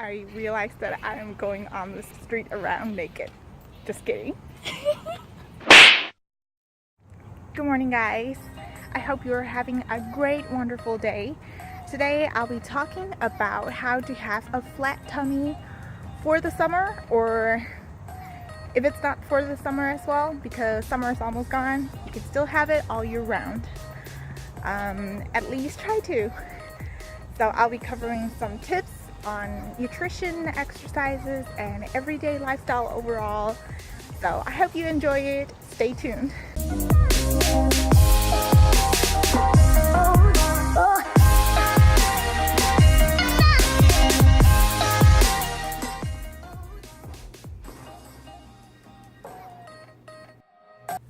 I realized that I am going on the street around naked. Just kidding. Good morning, guys. I hope you're having a great, wonderful day. Today I'll be talking about how to have a flat tummy for the summer, or if it's not for the summer as well, because summer is almost gone, you can still have it all year round. At least try to. So I'll be covering some tips on nutrition, exercises, and everyday lifestyle overall. So I hope you enjoy it. Stay tuned.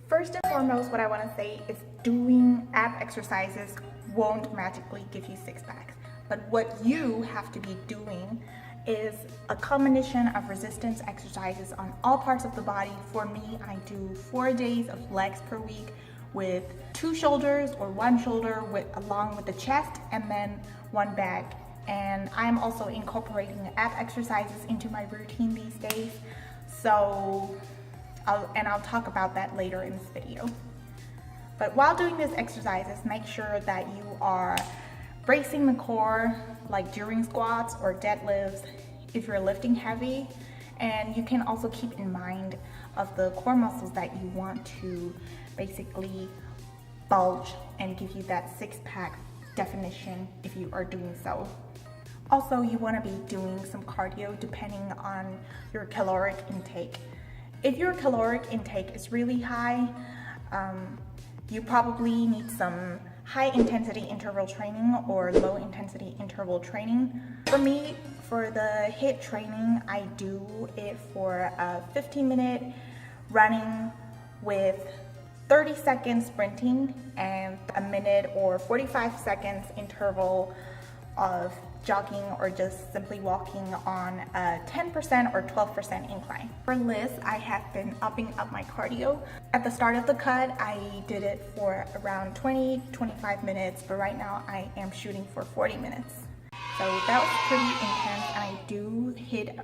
First and foremost, what I want to say is doing ab exercises won't magically give you six packs. But what you have to be doing is a combination of resistance exercises on all parts of the body. For me, I do 4 days of legs per week with 2 shoulders or 1 shoulder along with the chest, and then 1 back. And I'm also incorporating ab exercises into my routine these days. So I'll talk about that later in this video. But while doing these exercises, make sure that you are bracing the core, like during squats or deadlifts if you're lifting heavy. And you can also keep in mind of the core muscles that you want to basically bulge and give you that six-pack definition if you are doing so. Also, you want to be doing some cardio depending on your caloric intake. If your caloric intake is really high, you probably need some high intensity interval training or low intensity interval training. For me, for the HIIT training, I do it for a 15-minute running with 30 seconds sprinting and a minute or 45 seconds interval of jogging or just simply walking on a 10% or 12% incline. For this, I have been upping up my cardio. At the start of the cut, I did it for around 20-25 minutes, but right now I am shooting for 40 minutes. So that was pretty intense, and I do hit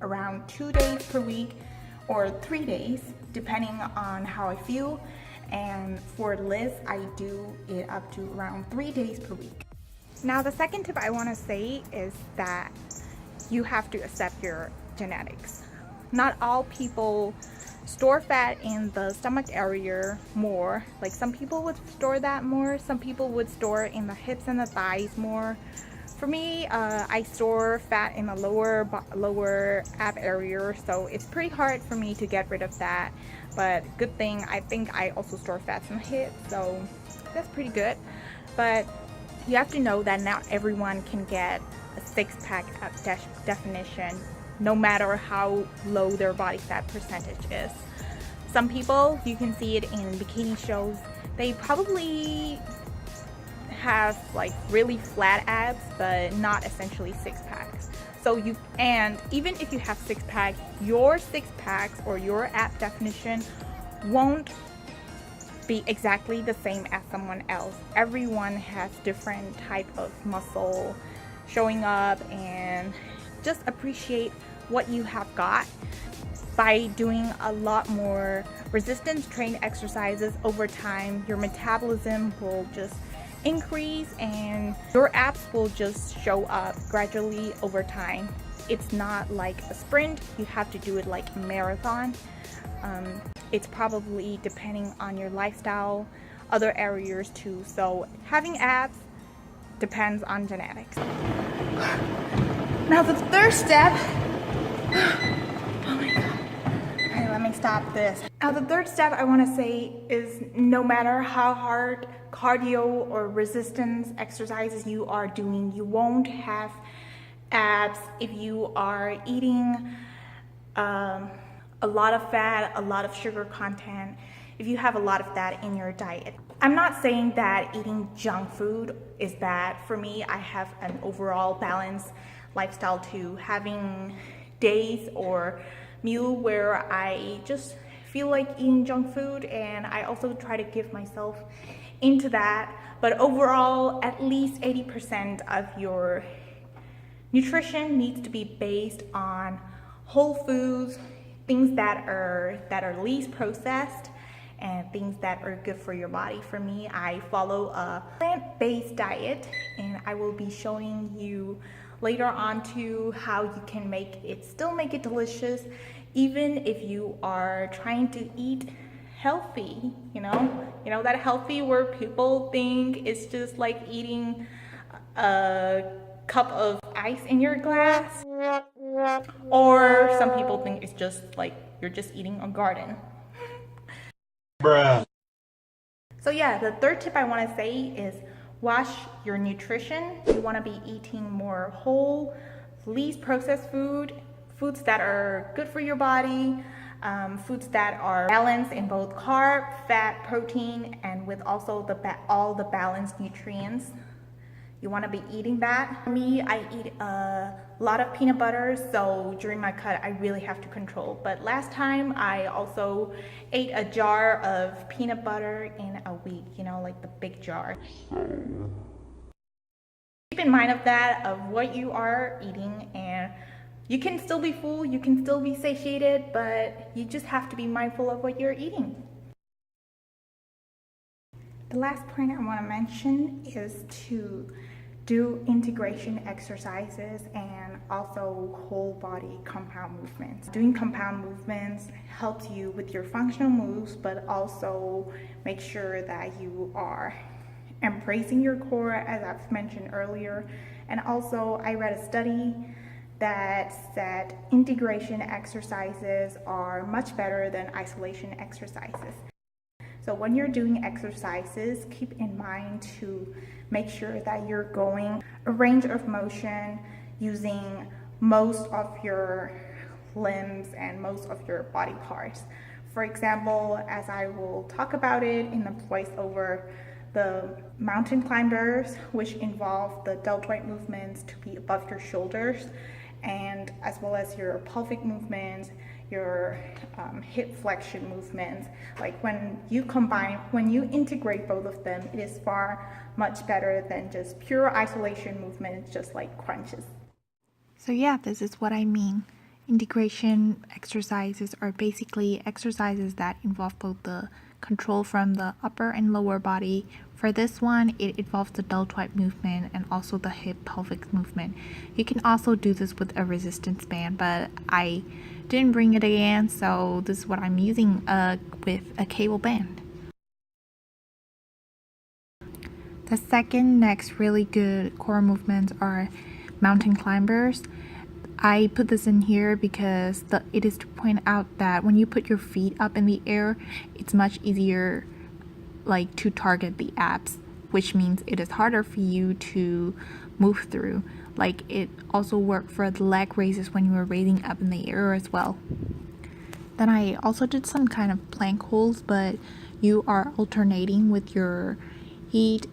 around 2 days per week or 3 days, depending on how I feel. And for Liz, I do it up to around 3 days per week. Now, the second tip I want to say is that you have to accept your genetics. Not all people store fat in the stomach area more. Like, some people would store that more, some people would store in the hips and the thighs more. For me, I store fat in the lower ab area, so it's pretty hard for me to get rid of that. But good thing, I think I also store fats in the hips, so that's pretty good. But you have to know that not everyone can get a six-pack definition, no matter how low their body fat percentage is. Some people, you can see it in bikini shows, they probably have like really flat abs, but not essentially six-packs. And even if you have six-packs, your six-packs or your ab definition won't be exactly the same as someone else. Everyone has different type of muscle showing up, and just appreciate what you have got. By doing a lot more resistance trained exercises over time, your metabolism will just increase and your abs will just show up gradually over time. It's not like a sprint, you have to do it like a marathon. It's probably depending on your lifestyle, other areas too. So having abs depends on genetics. Now the third step, oh my God. Okay, let me stop this. Now the third step I want to say is, no matter how hard cardio or resistance exercises you are doing, you won't have abs if you are eating a lot of fat, a lot of sugar content, if you have a lot of that in your diet. I'm not saying that eating junk food is bad. For me, I have an overall balanced lifestyle too. Having days or meal where I just feel like eating junk food, and I also try to give myself into that. But overall, at least 80% of your Nutrition needs to be based on whole foods, things that are least processed, and things that are good for your body. For me, I follow a plant-based diet, and I will be showing you later on to how you can still make it delicious, even if you are trying to eat healthy. You know that healthy where people think it's just like eating a cup of ice in your glass, or some people think it's just like you're just eating a garden. Bruh. So yeah, the third tip I want to say is watch your nutrition. You want to be eating more whole, least processed foods that are good for your body, foods that are balanced in both carb, fat, protein, and with also all the balanced nutrients. You want to be eating that. For me, I eat a lot of peanut butter, so during my cut I really have to control. But last time I also ate a jar of peanut butter in a week, like the big jar. Keep in mind of what you are eating, and you can still be full, you can still be satiated, but you just have to be mindful of what you're eating. The last point I want to mention is to do integration exercises and also whole body compound movements. Doing compound movements helps you with your functional moves, but also make sure that you are embracing your core, as I've mentioned earlier. And also, I read a study that said integration exercises are much better than isolation exercises. So when you're doing exercises, keep in mind to make sure that you're going a range of motion using most of your limbs and most of your body parts. For example, as I will talk about it in the voiceover, the mountain climbers, which involve the deltoid movements to be above your shoulders, and as well as your pelvic movements, your hip flexion movements. Like when you integrate both of them, it is far much better than just pure isolation movements, just like crunches. So yeah, this is what I mean. Integration exercises are basically exercises that involve both the control from the upper and lower body. For this one, it involves the deltoid movement and also the hip pelvic movement. You can also do this with a resistance band, but I didn't bring it again, so this is what I'm using with a cable band. The second next really good core movements are mountain climbers. I put this in here because it is to point out that when you put your feet up in the air, it's much easier to target the abs, which means it is harder for you to move through. It also worked for the leg raises when you were raising up in the air as well. Then I also did some kind of plank holds, but you are alternating with your feet,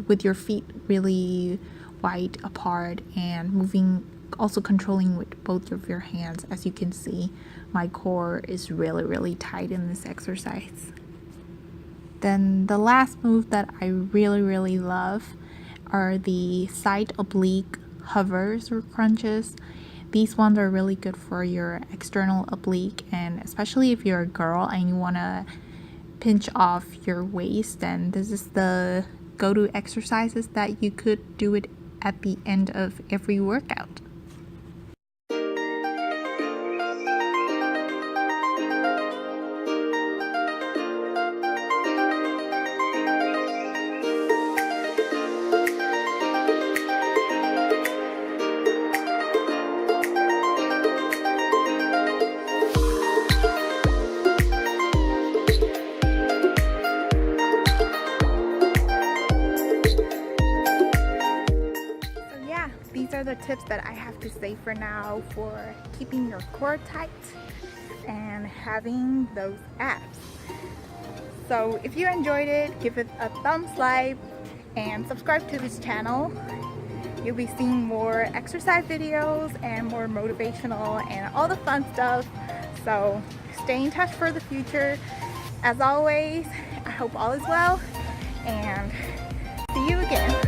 with your feet really wide apart and moving, also controlling with both of your hands. As you can see, my core is really tight in this exercise. Then the last move that I really love are the side oblique hovers or crunches. These ones are really good for your external oblique, and especially if you're a girl and you want to pinch off your waist, then this is the go-to exercises that you could do it at the end of every workout. These are the tips that I have to say for now for keeping your core tight and having those abs. So if you enjoyed it, give it a thumbs up and subscribe to this channel. You'll be seeing more exercise videos and more motivational and all the fun stuff. So stay in touch for the future. As always, I hope all is well and see you again.